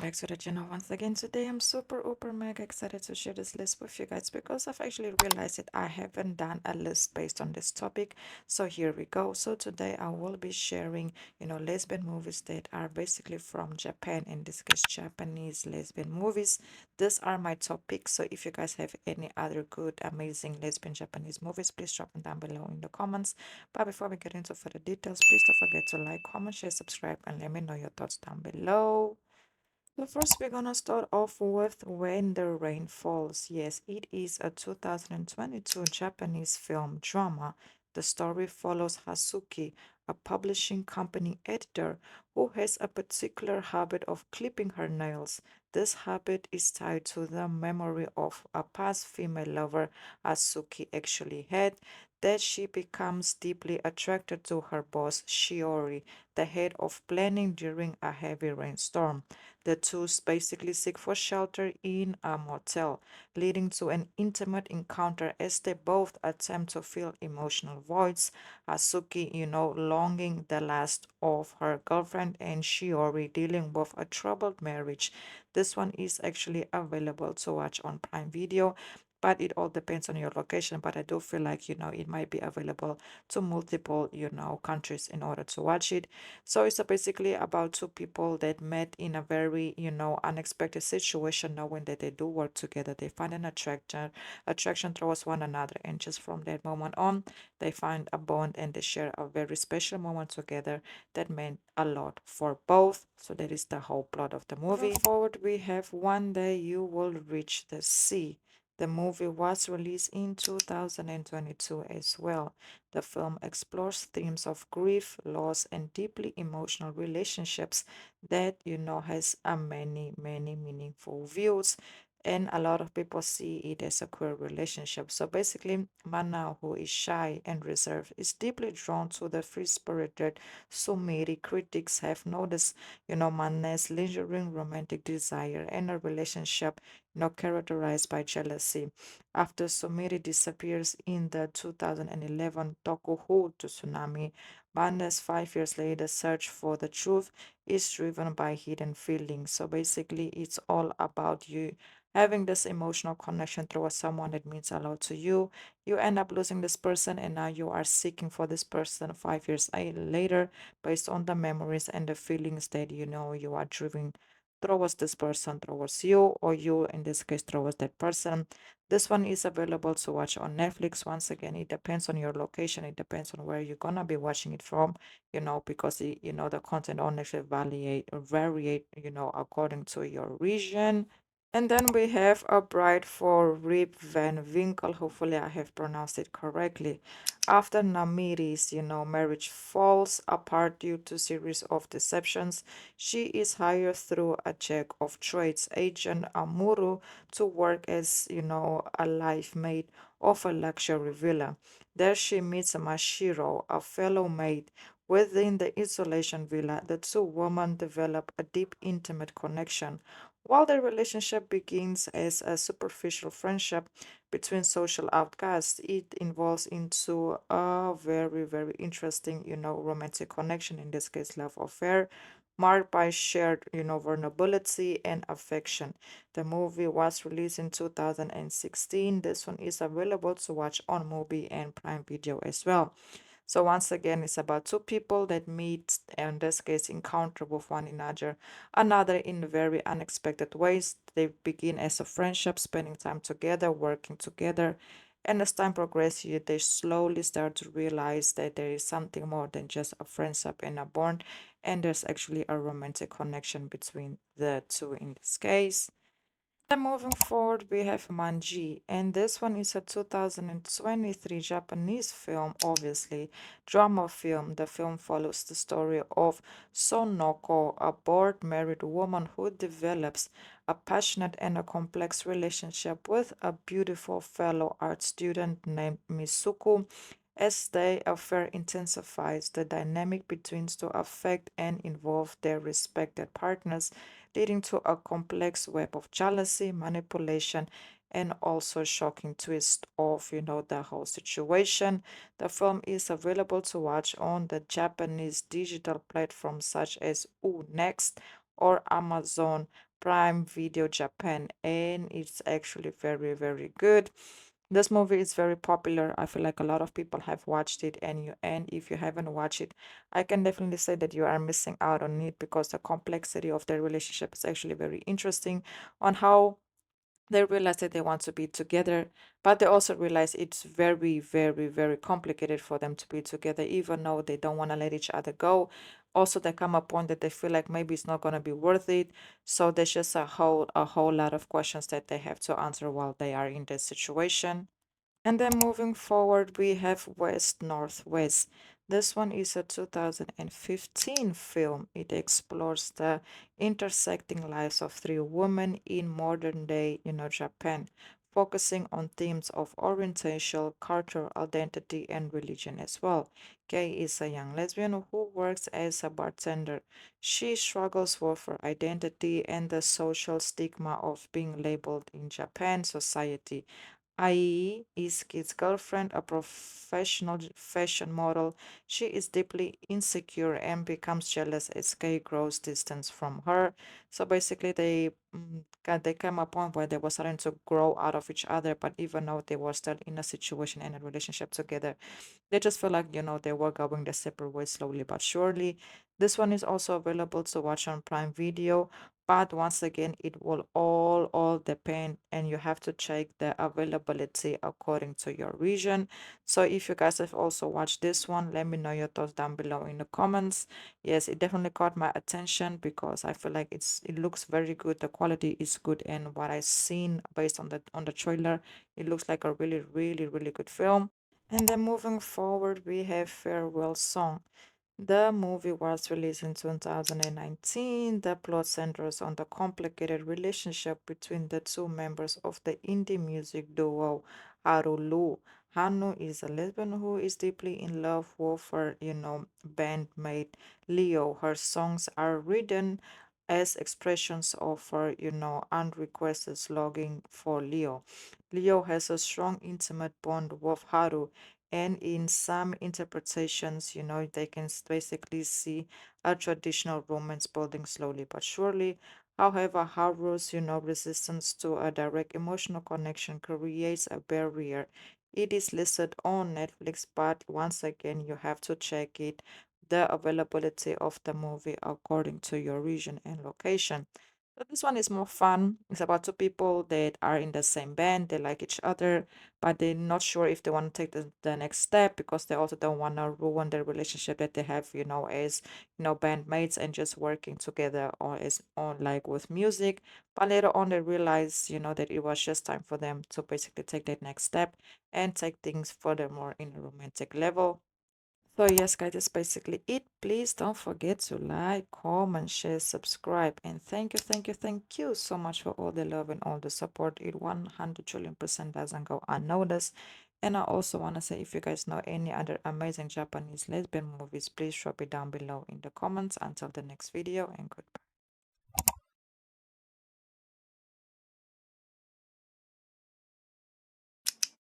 back to the channel once again. Today I'm super mega excited to share this list with you guys because I've actually realized that I haven't done a list based on this topic. So here we go. So today I will be sharing, lesbian movies that are basically from Japan, in this case Japanese lesbian movies. These are my top picks. So if you guys have any other good, amazing lesbian Japanese movies, please drop them down below in the comments. But before we get into further details, please don't forget to like, comment, share, subscribe, and let me know your thoughts down below. So first, we're gonna start off with When the Rain Falls. Yes, it is a 2022 Japanese film drama. The story follows Hasuki, a publishing company editor who has a particular habit of clipping her nails. This habit is tied to the memory of a past female lover Hasuki actually had, that she becomes deeply attracted to her boss Shiori, the head of planning during a heavy rainstorm. The two basically seek for shelter in a motel, leading to an intimate encounter as they both attempt to fill emotional voids. Asuki, longing the last of her girlfriend, and Shiori dealing with a troubled marriage. This one is actually available to watch on Prime Video, but it all depends on your location. But I do feel like, it might be available to multiple, countries in order to watch it. So it's basically about two people that met in a very, unexpected situation, knowing that they do work together. They find an attraction towards one another, and just from that moment on, they find a bond and they share a very special moment together that meant a lot for both. So that is the whole plot of the movie. Moving forward, we have One Day You Will Reach the Sea. The movie was released in 2022 as well. The film explores themes of grief, loss, and deeply emotional relationships that, has a many meaningful views. And a lot of people see it as a queer relationship. So basically, Mana, who is shy and reserved, is deeply drawn to the free-spirited Sumeri. Critics have noticed, Mana's lingering romantic desire and a relationship, characterized by jealousy. After Sumeri disappears in the 2011 Tokuhu tsunami, Banda's 5 years later search for the truth is driven by hidden feelings. So basically, it's all about you having this emotional connection towards someone that means a lot to you. You end up losing this person, and now you are seeking for this person 5 years later, based on the memories and the feelings that you are driven towards this person, towards you, or you in this case towards that person. This one is available to watch on Netflix. Once again, it depends on your location. It depends on where you're gonna be watching it from, because the content on Netflix variate, according to your region. And then we have A Bride for Rip Van Winkle. Hopefully, I have pronounced it correctly. After Namiri's, marriage falls apart due to series of deceptions, she is hired through a jack of trades agent Amuru to work as, a life mate of a luxury villa. There she meets Mashiro, a fellow maid. Within the isolation villa, the two women develop a deep, intimate connection. While their relationship begins as a superficial friendship between social outcasts, it involves into a very interesting, romantic connection, in this case, love affair, marked by shared, vulnerability and affection. The movie was released in 2016. This one is available to watch on Mubi and Prime Video as well. So once again, it's about two people that meet, in this case, encounter with one another in very unexpected ways. They begin as a friendship, spending time together, working together. And as time progresses, they slowly start to realize that there is something more than just a friendship and a bond, and there's actually a romantic connection between the two in this case. Then moving forward, we have Mangi, and this one is a 2023 Japanese film, obviously, drama film. The film follows the story of Sonoko, a bored married woman who develops a passionate and a complex relationship with a beautiful fellow art student named Misuku. As their affair intensifies, the dynamic begins to affect and involve their respected partners, leading to a complex web of jealousy, manipulation, and also shocking twist of, the whole situation. The film is available to watch on the Japanese digital platforms such as Next or Amazon Prime Video Japan, and it's actually very, very good. This movie is very popular. I feel like a lot of people have watched it, and if you haven't watched it, I can definitely say that you are missing out on it because the complexity of their relationship is actually very interesting on how they realize that they want to be together, but they also realize it's very, very, very complicated for them to be together, even though they don't want to let each other go. Also, there come a point that they feel like maybe it's not going to be worth it. So there's just a whole lot of questions that they have to answer while they are in this situation. And then moving forward, we have West Northwest. This one is a 2015 film. It explores the intersecting lives of three women in modern day, Japan, focusing on themes of orientation, cultural identity, and religion as well. Kei is a young lesbian who works as a bartender. She struggles with her identity and the social stigma of being labeled in Japan society. IE is Kit's girlfriend, a professional fashion model. She is deeply insecure and becomes jealous as Kay grows distance from her. So basically, they came a point where they were starting to grow out of each other, but even though they were still in a situation and a relationship together, they just feel like, they were going their separate ways slowly but surely. This one is also available to watch on Prime Video, but once again, it will all depend, and you have to check the availability according to your region. So if you guys have also watched this one, let me know your thoughts down below in the comments. Yes, it definitely caught my attention because I feel like it looks very good. The quality is good, and what I've seen based on the trailer, it looks like a really, really, really good film. And then moving forward, we have Farewell Song. The movie was released in 2019. The plot centers on the complicated relationship between the two members of the indie music duo Haru Lu. Hanu is a lesbian who is deeply in love with her, bandmate Leo. Her songs are written as expressions of her, unrequested longing for Leo. Leo has a strong, intimate bond with Haru, and in some interpretations, they can basically see a traditional romance building slowly but surely. However, Haru's, resistance to a direct emotional connection creates a barrier. It is listed on Netflix, but once again, you have to check it, the availability of the movie according to your region and location. So this one is more fun. It's about two people that are in the same band. They like each other, but they're not sure if they want to take the next step because they also don't want to ruin the relationship that they have, as, bandmates and just working together or as on like with music. But later on, they realize, that it was just time for them to basically take that next step and take things furthermore in a romantic level. So yes, guys, that's basically it. Please don't forget to like, comment, share, subscribe, and thank you so much for all the love and all the support. It 100 trillion% doesn't go unnoticed. And I also want to say, if you guys know any other amazing Japanese lesbian movies, please drop it down below in the comments. Until the next video, and goodbye.